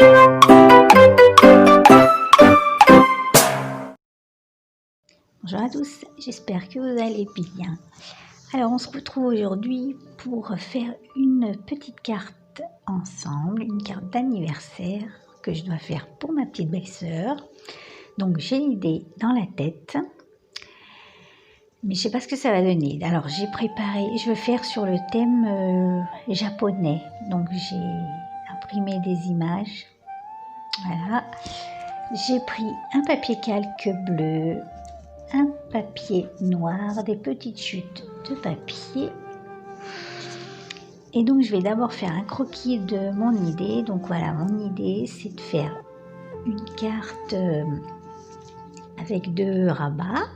Bonjour à tous, j'espère que vous allez bien. Alors on se retrouve aujourd'hui pour faire une petite carte ensemble, une carte d'anniversaire que je dois faire pour ma petite belle-sœur. Donc j'ai l'idée dans la tête, mais je sais pas ce que ça va donner. Alors j'ai préparé, je veux faire sur le thème japonais. Donc j'ai imprimé des images. Voilà. J'ai pris un papier calque bleu, un papier noir, des petites chutes de papier. Et donc je vais d'abord faire un croquis de mon idée. Donc voilà, mon idée c'est de faire une carte avec 2 rabats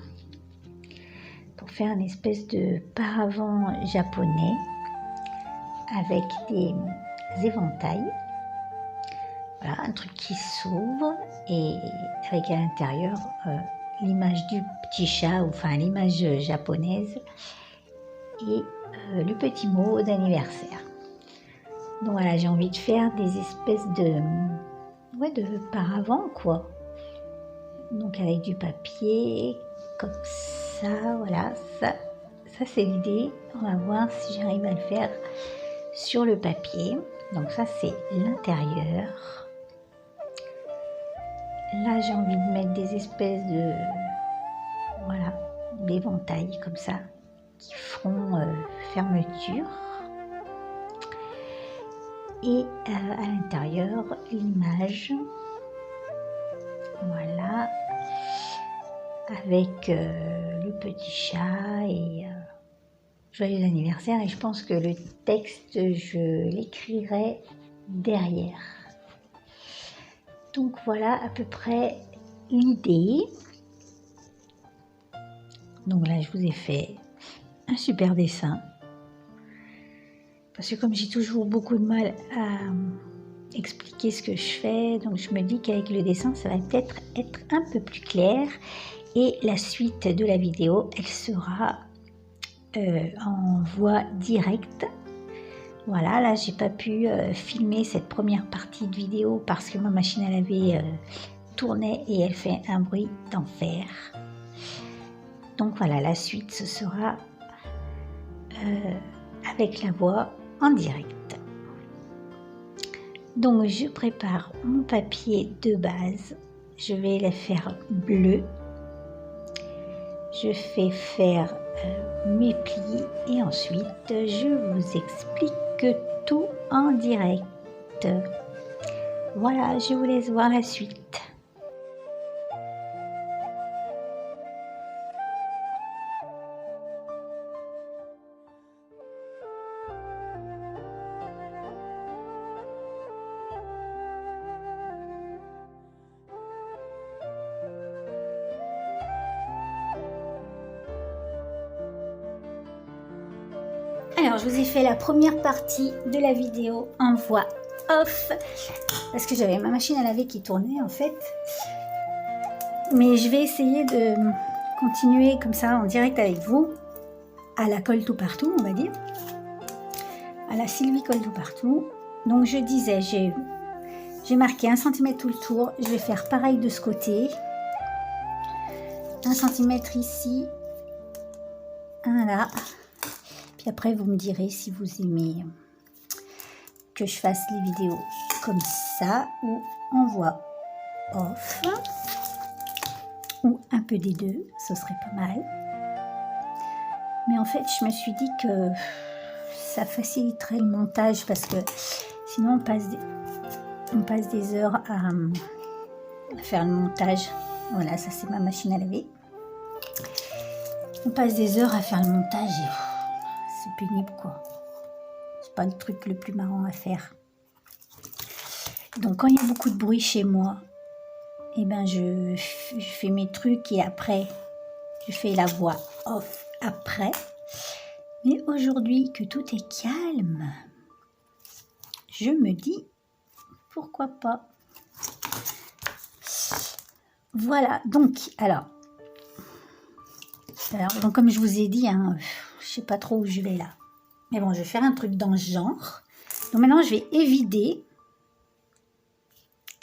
pour faire une espèce de paravent japonais avec des éventails. Voilà, un truc qui s'ouvre et avec à l'intérieur l'image du petit chat, enfin l'image japonaise et le petit mot d'anniversaire. Donc voilà, j'ai envie de faire des espèces de paravent quoi. Donc avec du papier comme ça, voilà, ça c'est l'idée. On va voir si j'arrive à le faire sur le papier. Donc ça c'est l'intérieur. Là j'ai envie de mettre des espèces de d'éventails comme ça qui feront fermeture. Et à l'intérieur l'image, voilà, avec le petit chat et joyeux anniversaire. Et je pense que le texte je l'écrirai derrière. Donc voilà à peu près l'idée. Donc là je vous ai fait un super dessin. Parce que comme j'ai toujours beaucoup de mal à expliquer ce que je fais, donc je me dis qu'avec le dessin, ça va peut-être être un peu plus clair. Et la suite de la vidéo, elle sera en voix directe. Voilà, là, j'ai pas pu filmer cette première partie de vidéo parce que ma machine à laver tournait et elle fait un bruit d'enfer. Donc voilà, la suite, ce sera avec la voix en direct. Donc je prépare mon papier de base, je vais le faire bleu, je fais faire mes plis et ensuite je vous explique tout en direct. Voilà, je vous laisse voir la suite. Alors, je vous ai fait la première partie de la vidéo en voix off parce que j'avais ma machine à laver qui tournait en fait. Mais je vais essayer de continuer comme ça en direct avec vous à la colle tout partout, on va dire. À la Sylvie colle tout partout. Donc, je disais, j'ai marqué 1 cm tout le tour. Je vais faire pareil de ce côté. 1 cm ici. Un là. Puis après, vous me direz si vous aimez que je fasse les vidéos comme ça ou en voix off. Ou un peu des deux, ce serait pas mal. Mais en fait, je me suis dit que ça faciliterait le montage parce que sinon on passe des heures à faire le montage. Voilà, ça c'est ma machine à laver. On passe des heures à faire le montage et c'est pénible quoi. C'est pas le truc le plus marrant à faire. Donc quand il y a beaucoup de bruit chez moi, et ben je fais mes trucs et après je fais la voix off après. Mais aujourd'hui que tout est calme, je me dis pourquoi pas. Voilà, donc donc comme je vous ai dit, hein, je sais pas trop où je vais là. Mais bon, je vais faire un truc dans ce genre. Donc maintenant, je vais évider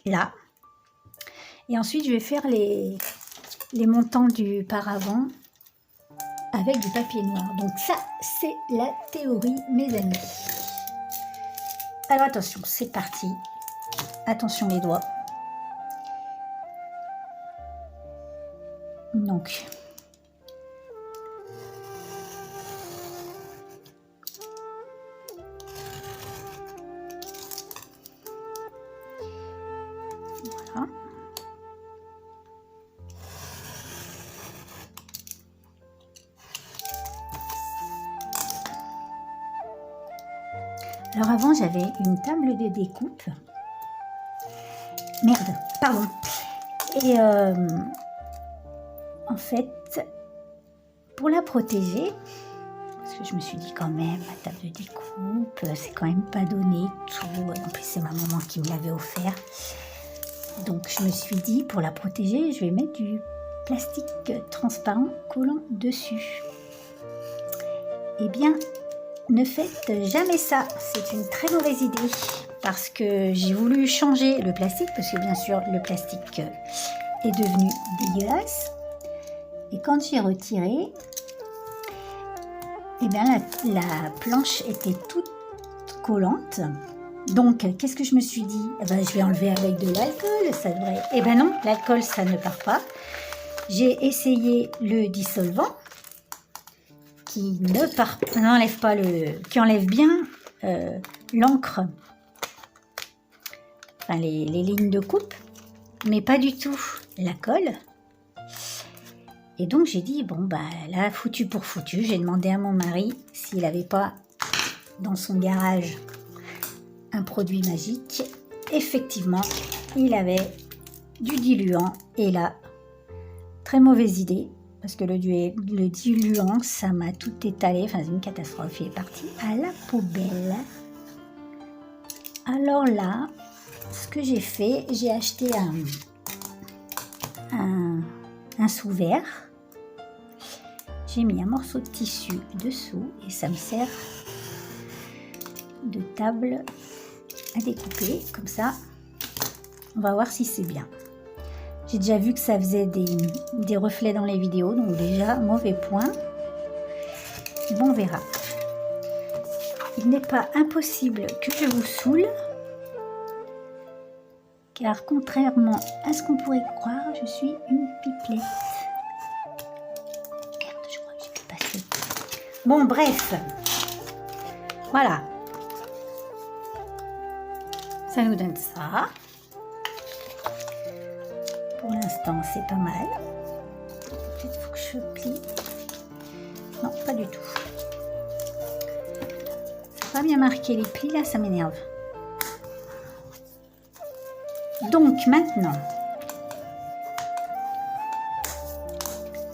là. Et ensuite, je vais faire les montants du paravent avec du papier noir. Donc ça, c'est la théorie, mes amis. Alors attention, c'est parti. Attention les doigts. Donc, voilà. Alors avant, j'avais une table de découpe. Merde, pardon. Et en fait, pour la protéger, parce que je me suis dit quand même, la table de découpe, c'est quand même pas donné tout. En plus, c'est ma maman qui me l'avait offert. Donc, je me suis dit, pour la protéger, je vais mettre du plastique transparent collant dessus. Eh bien, ne faites jamais ça. C'est une très mauvaise idée. Parce que j'ai voulu changer le plastique, parce que bien sûr, le plastique est devenu dégueulasse. Et quand j'ai retiré, eh bien, la planche était toute collante. Donc, qu'est-ce que je me suis dit? Eh ben, je vais enlever avec de l'alcool, ça devrait... Eh ben non, l'alcool, ça ne part pas. J'ai essayé le dissolvant, qui ne part, n'enlève pas qui enlève bien l'encre, enfin les lignes de coupe, mais pas du tout la colle. Et donc j'ai dit, bon bah là, foutu pour foutu, j'ai demandé à mon mari s'il n'avait pas dans son garage un produit magique. Effectivement, il avait du diluant, et là, très mauvaise idée, parce que le diluant, ça m'a tout étalé, enfin c'est une catastrophe, il est parti à la poubelle. Alors là, ce que j'ai fait, j'ai acheté un sous-verre, j'ai mis un morceau de tissu dessous, et ça me sert de table à découper, comme ça, on va voir si c'est bien. J'ai déjà vu que ça faisait des reflets dans les vidéos, donc déjà, mauvais point. Bon, on verra. Il n'est pas impossible que je vous saoule, car contrairement à ce qu'on pourrait croire, je suis une pipelette. Merde, je crois que j'ai pu passer. Bon, bref. Voilà. Ça nous donne ça. Pour l'instant, c'est pas mal. Peut-être faut que je plie. Non, pas du tout. Ça n'a pas bien marqué les plis, là, ça m'énerve. Donc, maintenant,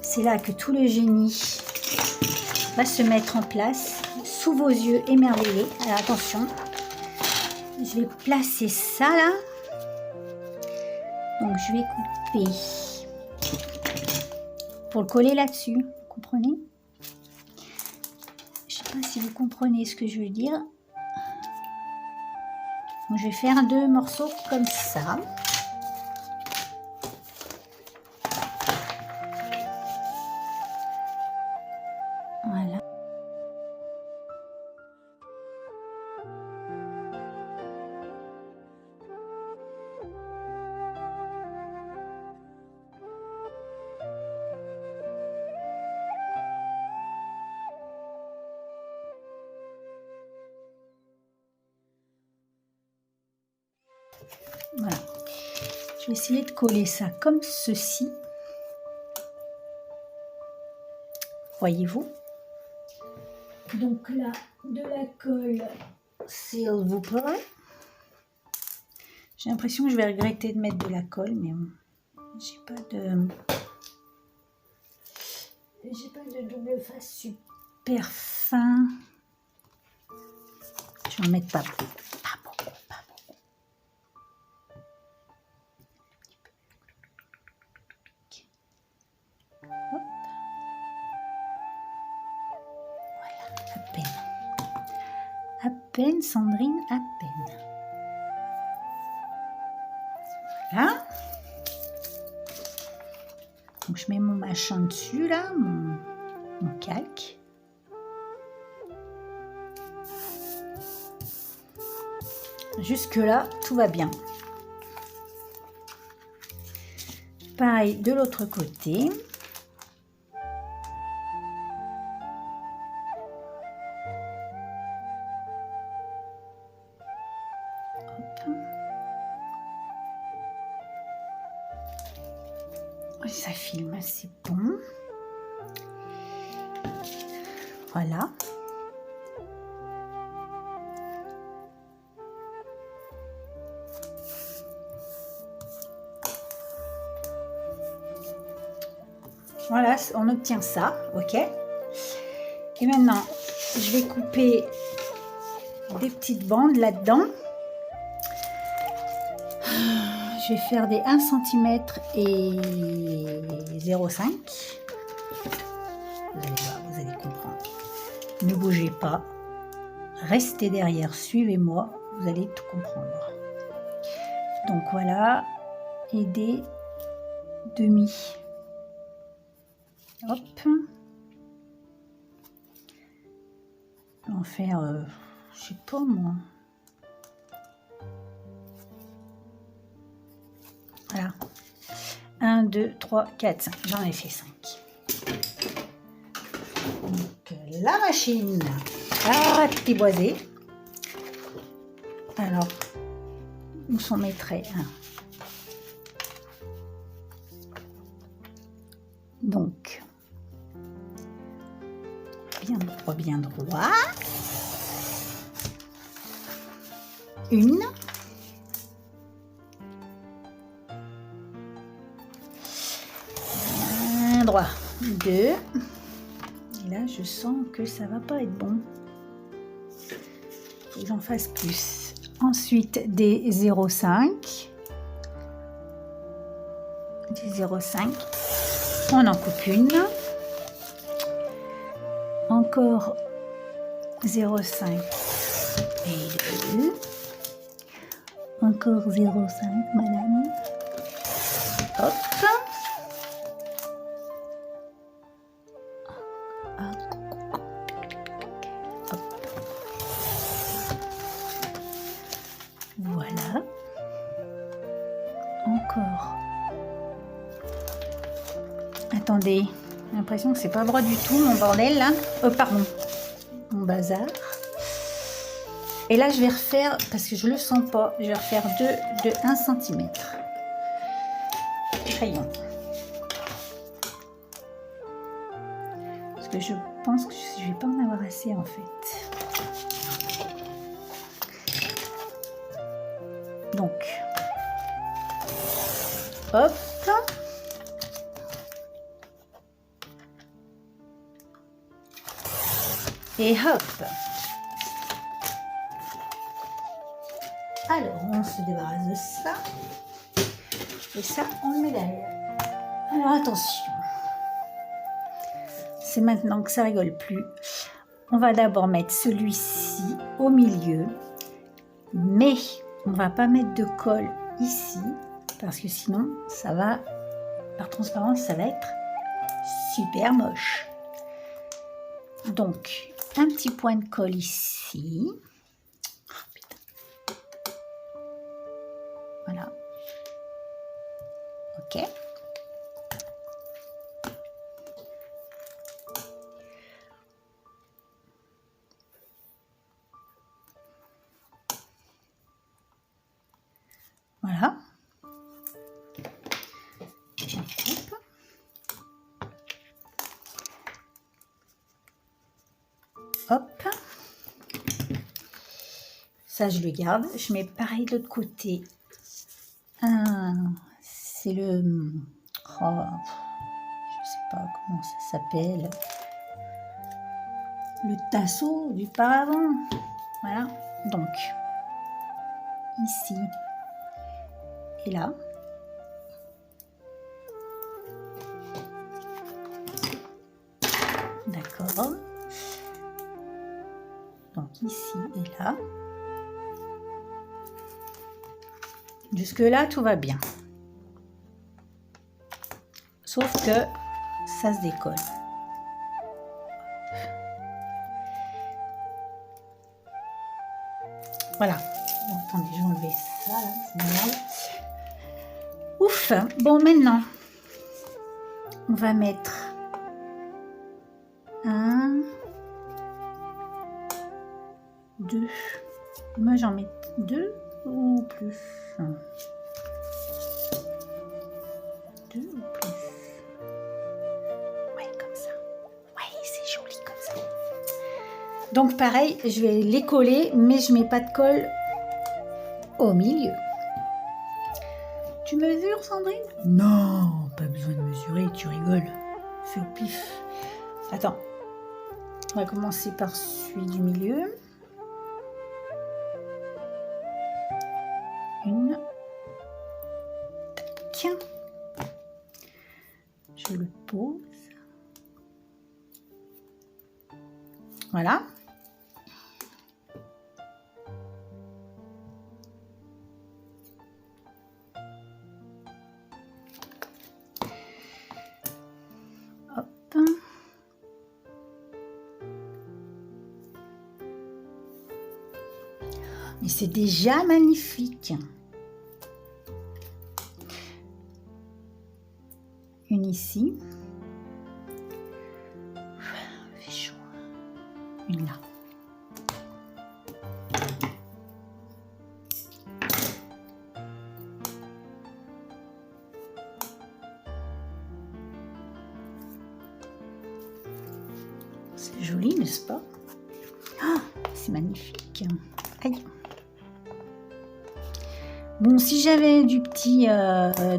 c'est là que tout le génie va se mettre en place sous vos yeux émerveillés. Alors, attention, je vais placer ça, là. Donc, je vais couper pour le coller là-dessus, vous comprenez? Je sais pas si vous comprenez ce que je veux dire. Donc, je vais faire 2 morceaux comme ça. Voilà. Voilà. Je vais essayer de coller ça comme ceci. Voyez-vous? Donc là, de la colle, s'il vous plaît. J'ai l'impression que je vais regretter de mettre de la colle, mais j'ai pas de double face super fin. Je vais en mettre pas beaucoup. Hop. Voilà, à peine. À peine, Sandrine, à peine. Voilà. Donc je mets mon machin dessus là, mon calque. Jusque là, tout va bien. Pareil de l'autre côté. Hop. Oui, ça filme, c'est bon. Voilà. Voilà, on obtient ça, ok. Et maintenant, je vais couper des petites bandes là-dedans. Je vais faire des 1 cm et 0,5. Vous allez voir, vous allez comprendre. Ne bougez pas. Restez derrière, suivez-moi, vous allez tout comprendre. Donc voilà, et des demi. Hop. On va en faire, je sais pas moi. Voilà. 1, 2, 3, 4, 5. J'en ai fait 5. Donc la machine à apprivoiser. Alors, où sont mes traits? Donc, bien droit. Une. Bien droit. 2. Et là, je sens que ça va pas être bon. Faut que j'en fasse plus. Ensuite, des 0,5. Des 0,5. On en coupe une. Encore 0,5 et 2. Encore 0,5, madame. Hop. Hop. Voilà. Encore. Attendez, j'ai l'impression que c'est pas droit du tout mon bordel là. Pardon, mon bazar. Et là je vais refaire, parce que je le sens pas, je vais refaire deux de 1 cm. Crayon. Parce que je pense que je vais pas en avoir assez en fait. Donc, hop. Et hop. Alors, on se débarrasse de ça. Et ça, on le met derrière. Alors, attention. C'est maintenant que ça rigole plus. On va d'abord mettre celui-ci au milieu. Mais on va pas mettre de colle ici. Parce que sinon, ça va, par transparence, ça va être super moche. Donc, un petit point de colle ici. Voilà. Ok. Voilà. Hop. Ça, je le garde. Je mets pareil de l'autre côté. C'est le... Oh, je sais pas comment ça s'appelle. Le tasseau du paravent. Voilà. Donc, ici et là. D'accord. Donc, ici et là. Jusque-là, tout va bien. Sauf que ça se décolle. Voilà. Bon, attendez, je vais enlever ça, là, c'est normal. Ouf. Bon, maintenant, on va mettre un, deux. Moi, j'en mets deux ou plus. Deux ou plus. Ouais, comme ça. Ouais, c'est joli comme ça. Donc, pareil, je vais les coller, mais je mets pas de colle au milieu. Tu mesures, Sandrine? Non, pas besoin de mesurer, tu rigoles. Fais au pif. Attends. On va commencer par celui du milieu. Une. Tiens. Je le pose. Voilà. Hop. Mais c'est déjà magnifique. Une ici. Il fait chaud. Une là. C'est joli, n'est-ce pas? Ah, c'est magnifique. Aïe. Bon, si j'avais du petit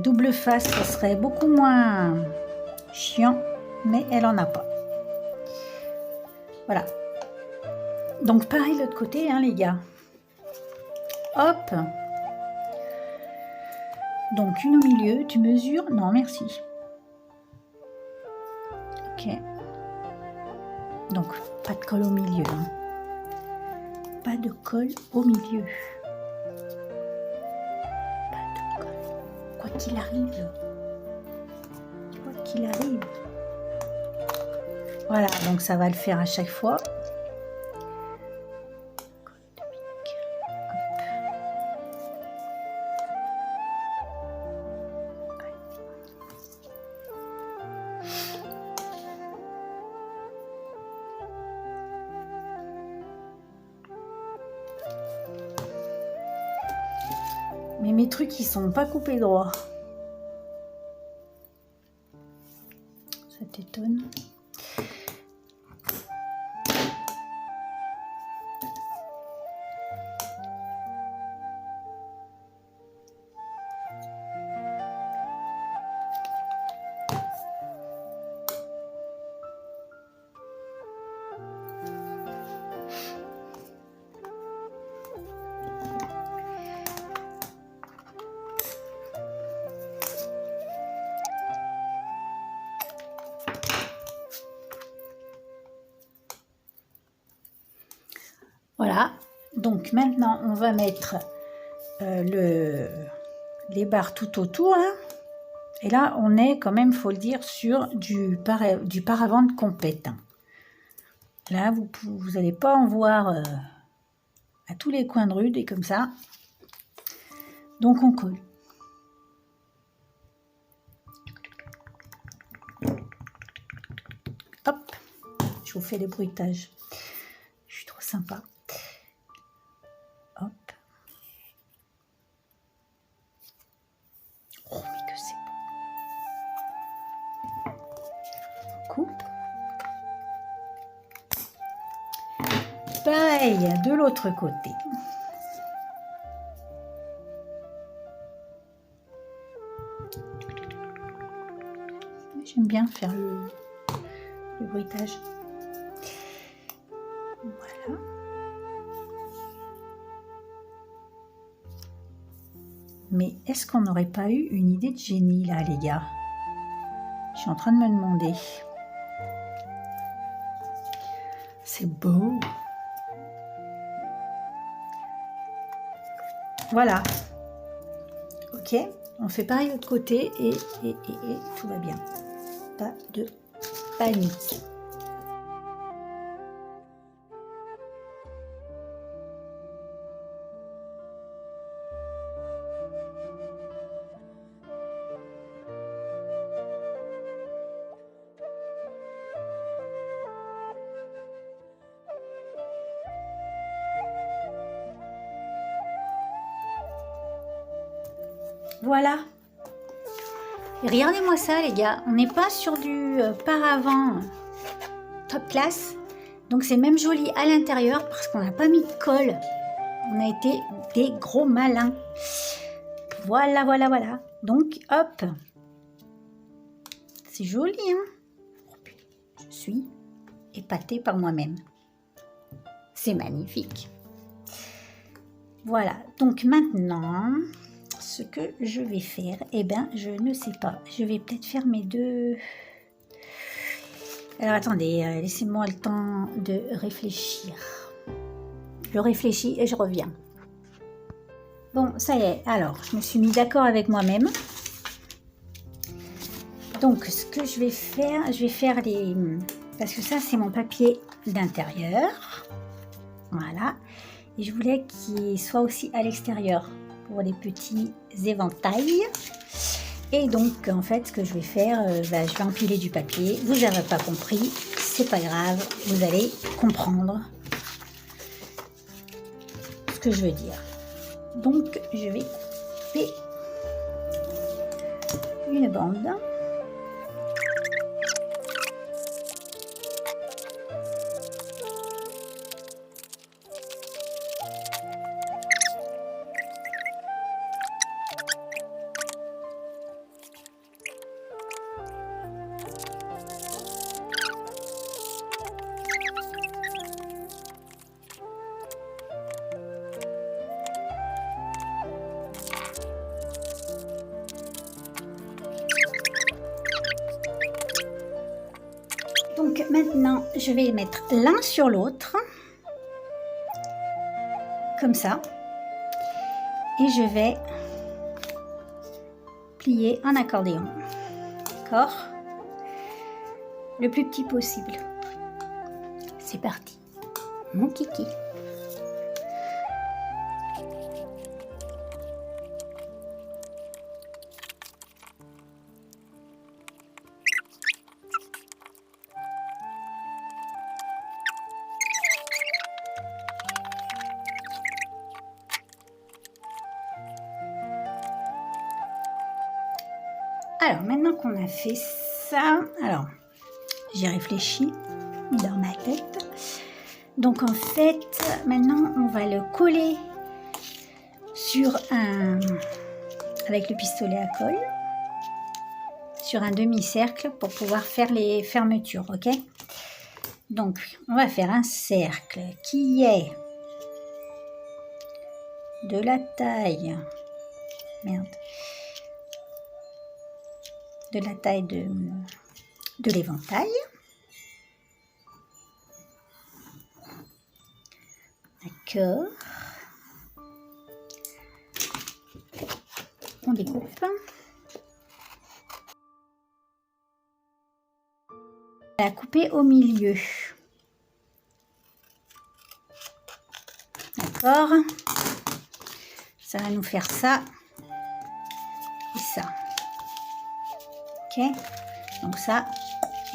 double face, ça serait beaucoup moins chiant, mais elle en a pas. Voilà. Donc pareil de l'autre côté, hein, les gars. Hop. Donc une au milieu, tu mesures? Non, merci. Ok. Donc pas de colle au milieu. Hein. Pas de colle au milieu. Quoi qu'il arrive. Quoi qu'il arrive. Voilà, donc ça va le faire à chaque fois. Mais mes trucs, ils sont pas coupés droit. Ça t'étonne? Voilà, donc maintenant on va mettre les barres tout autour. Hein. Et là, on est quand même, faut le dire, sur du paravent de compète. Hein. Là, vous n'allez pas en voir à tous les coins de rue, et comme ça. Donc on colle. Hop, je vous fais les bruitages. Je suis trop sympa. Hop. Oh, mais que c'est beau. Coupe. Pareil, de l'autre côté. J'aime bien faire le bruitage. Voilà. Mais est-ce qu'on n'aurait pas eu une idée de génie là, les gars? Je suis en train de me demander. C'est beau. Voilà. ok? On fait pareil de l'autre côté et tout va bien. Pas de panique. Voilà. Et regardez-moi ça, les gars. On n'est pas sur du paravent top classe. Donc, c'est même joli à l'intérieur parce qu'on n'a pas mis de colle. On a été des gros malins. Voilà, voilà, voilà. Donc, hop. C'est joli, hein? Je suis épatée par moi-même. C'est magnifique. Voilà. Donc, maintenant... ce que je vais faire, eh bien, je ne sais pas. Je vais peut-être faire mes deux... Alors, attendez, laissez-moi le temps de réfléchir. Je réfléchis et je reviens. Bon, ça y est. Alors, je me suis mis d'accord avec moi-même. Donc, ce que je vais faire les... Parce que ça, c'est mon papier d'intérieur. Voilà. Et je voulais qu'il soit aussi à l'extérieur pour les petits éventails. Et donc, en fait, ce que je vais faire, je vais empiler du papier. Vous n'avez pas compris, c'est pas grave, vous allez comprendre ce que je veux dire. Donc, je vais couper une bande. Donc maintenant, je vais les mettre l'un sur l'autre, comme ça, et je vais plier en accordéon, d'accord? Le plus petit possible. C'est parti, mon kiki. Alors, maintenant qu'on a fait ça, alors, j'ai réfléchi dans ma tête. Donc, en fait, maintenant, on va le coller sur avec le pistolet à colle, sur un demi-cercle pour pouvoir faire les fermetures, ok? Donc, on va faire un cercle qui est de la taille, de la taille de l'éventail. D'accord. On découpe. On va couper au milieu. D'accord. Ça va nous faire ça et ça. Ok, donc ça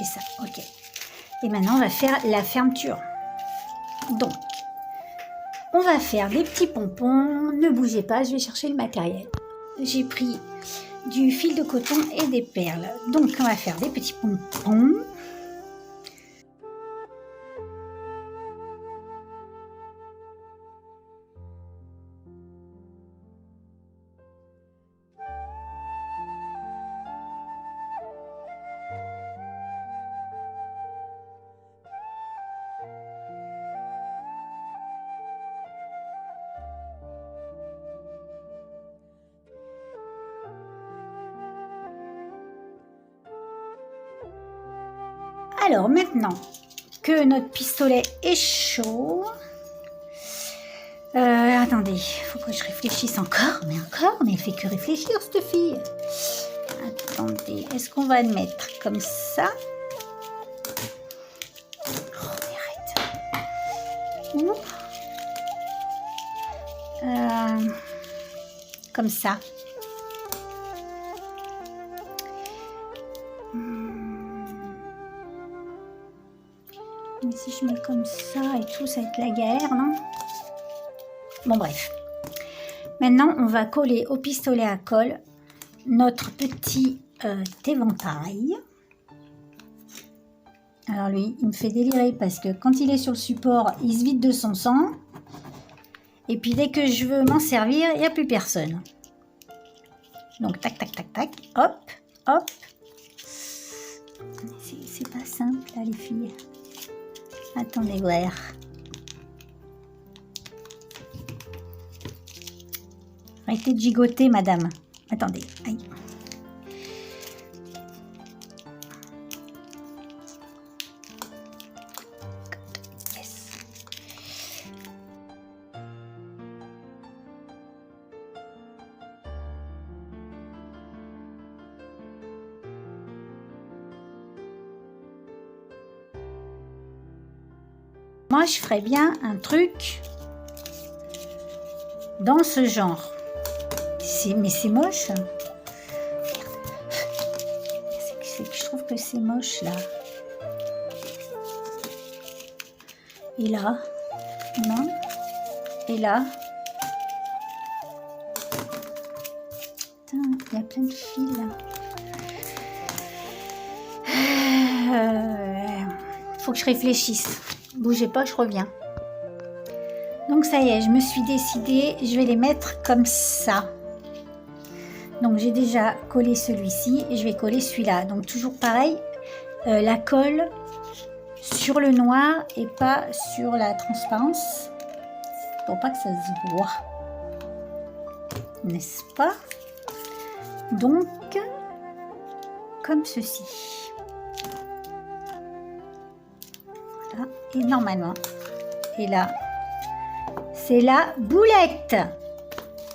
et ça, ok. Et maintenant, on va faire la fermeture. Donc, on va faire des petits pompons. Ne bougez pas, je vais chercher le matériel. J'ai pris du fil de coton et des perles. Donc, on va faire des petits pompons. Alors maintenant que notre pistolet est chaud, Attendez, faut que je réfléchisse encore, mais elle fait que réfléchir cette fille. Attendez, est-ce qu'on va le mettre comme ça? Oh, mais arrête. Ou comme ça. Mais si je mets comme ça et tout, ça va être la galère, non? Bon, bref. Maintenant, on va coller au pistolet à colle notre petit éventail. Alors lui, il me fait délirer parce que quand il est sur le support, il se vide de son sang. Et puis dès que je veux m'en servir, il n'y a plus personne. Donc tac, tac, tac, tac, hop, hop. C'est pas simple là les filles. Attendez voir. Arrêtez de gigoter madame. Attendez, aïe. Yes. Moi, je ferais bien un truc dans ce genre. Mais c'est moche. C'est que je trouve que c'est moche là. Et là, non. Et là. Putain, il y a plein de fils là. Faut que je réfléchisse. Bougez pas, je reviens. Donc ça y est, je me suis décidée, je vais les mettre comme ça. Donc j'ai déjà collé celui-ci et je vais coller celui-là. Donc toujours pareil, la colle sur le noir et pas sur la transparence. Pour pas que ça se voit. N'est-ce pas? Donc, comme ceci. Voilà. Et normalement, et là, c'est la boulette.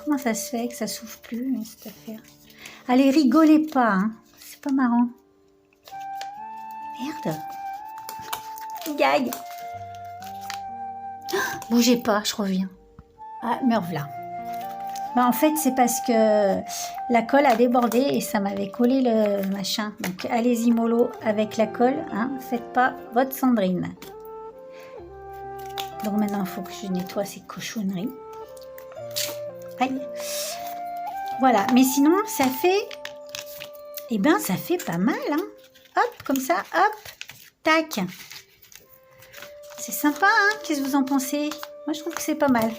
Comment ça se fait que ça souffle plus, cette affaire? Allez, rigolez pas, hein. C'est pas marrant. Merde. Gag. Bougez pas, je reviens. Ah, me revoilà. Ben, en fait, c'est parce que la colle a débordé et ça m'avait collé le machin. Donc, allez-y mollo avec la colle, hein. Faites pas votre Sandrine. Donc maintenant, il faut que je nettoie ces cochonneries. Aïe. Voilà, mais sinon, ça fait... Eh ben, ça fait pas mal, hein. Hop, comme ça, hop, tac. C'est sympa, hein. Qu'est-ce que vous en pensez? Moi, je trouve que c'est pas mal.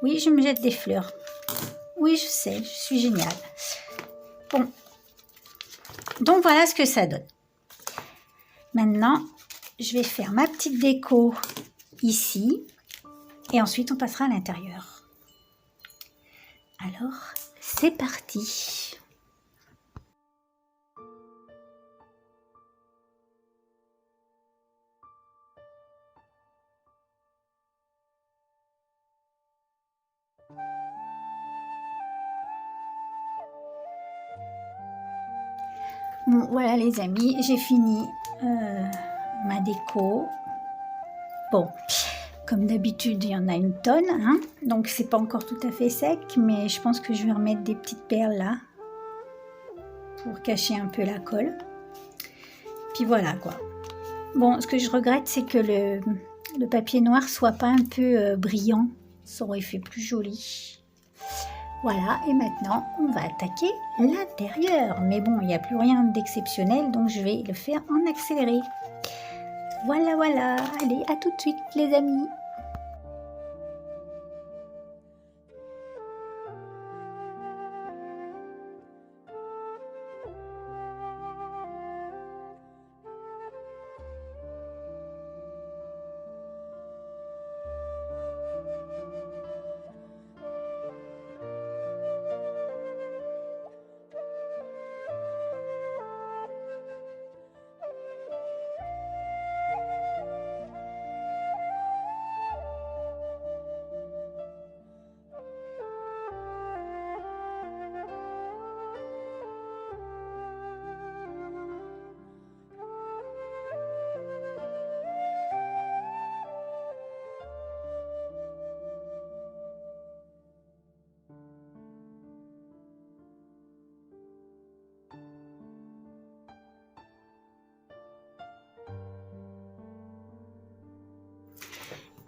Oui, je me jette des fleurs. Oui, je sais, je suis géniale. Bon. Donc, voilà ce que ça donne. Maintenant, je vais faire ma petite déco ici. Et ensuite, on passera à l'intérieur. Alors, c'est parti. Bon, voilà les amis, j'ai fini ma déco. Bon, comme d'habitude, il y en a une tonne, hein, donc c'est pas encore tout à fait sec, mais je pense que je vais remettre des petites perles là, pour cacher un peu la colle. Puis voilà quoi. Bon, ce que je regrette, c'est que le papier noir soit pas un peu brillant, ça aurait fait plus joli. Voilà, et maintenant, on va attaquer l'intérieur. Mais bon, il n'y a plus rien d'exceptionnel, donc je vais le faire en accéléré. Voilà, voilà. Allez, à tout de suite, les amis.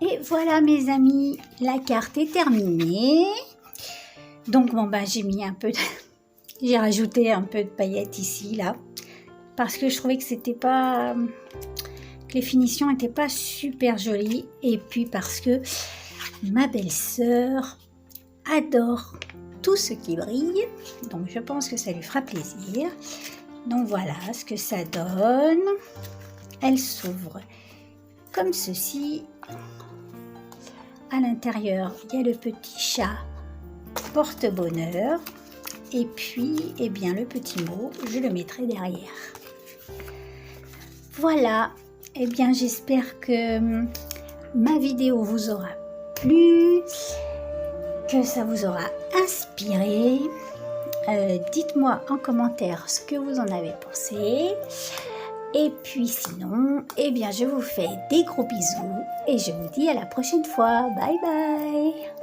Et voilà mes amis, la carte est terminée. Donc bon ben j'ai mis un peu de... j'ai rajouté un peu de paillettes ici, là. Parce que je trouvais que c'était pas... que les finitions n'étaient pas super jolies. Et puis parce que ma belle-sœur adore tout ce qui brille. Donc je pense que ça lui fera plaisir. Donc voilà ce que ça donne. Elle s'ouvre comme ceci. À l'intérieur, il y a le petit chat porte-bonheur. Et puis, eh bien, le petit mot, je le mettrai derrière. Voilà. Eh bien, j'espère que ma vidéo vous aura plu, que ça vous aura inspiré. Dites-moi en commentaire ce que vous en avez pensé. Et puis sinon, eh bien, je vous fais des gros bisous et je vous dis à la prochaine fois. Bye bye!